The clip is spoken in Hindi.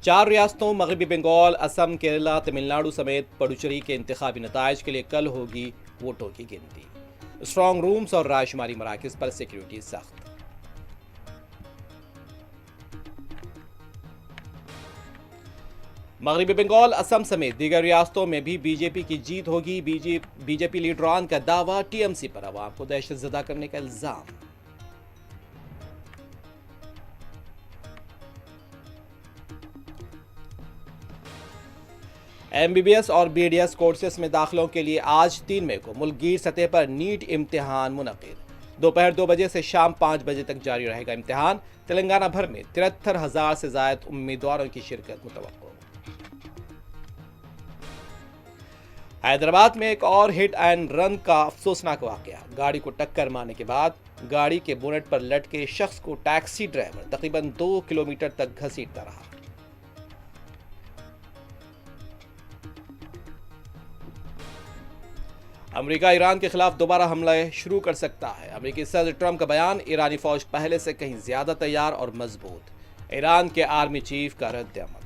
4 रियासतों मगरबी बंगाल, असम, केरला, तमिलनाडु समेत पुडुचेरी के इंतखाबी नताइज के लिए कल होगी वोटों की गिनती। स्ट्रांग रूम्स और रायशुमारी मराकज पर सिक्योरिटी सख्त। मगरबी बंगाल, असम समेत दीगर रियासतों में भी बीजेपी की जीत होगी। बीजेपी लीडरान का दावा, टीएमसी पर अवाम को दहशतजदा करने का इल्जाम। एमबीबीएस और बीडीएस कोर्सेस में दाखिलों के लिए आज 3 मई को मुल्कगीर सतह पर नीट इम्तिहान मुनक़िद। दोपहर 2 बजे से शाम 5 बजे तक जारी रहेगा इम्तिहान। तेलंगाना भर में 73,000 से ज्यादा उम्मीदवारों की शिरकत मुतवक्को। हैदराबाद में एक और हिट एंड रन का अफसोसनाक वाकया। गाड़ी को टक्कर मारने के बाद गाड़ी के बोनेट पर लटके शख्स को टैक्सी ड्राइवर तकरीबन 2 किलोमीटर तक घसीटता रहा। अमेरिका ईरान के खिलाफ दोबारा हमला शुरू कर सकता है। अमेरिकी सदर ट्रंप का बयान, ईरानी फौज पहले से कहीं ज्यादा तैयार और मजबूत। ईरान के आर्मी चीफ का रद्द अमल।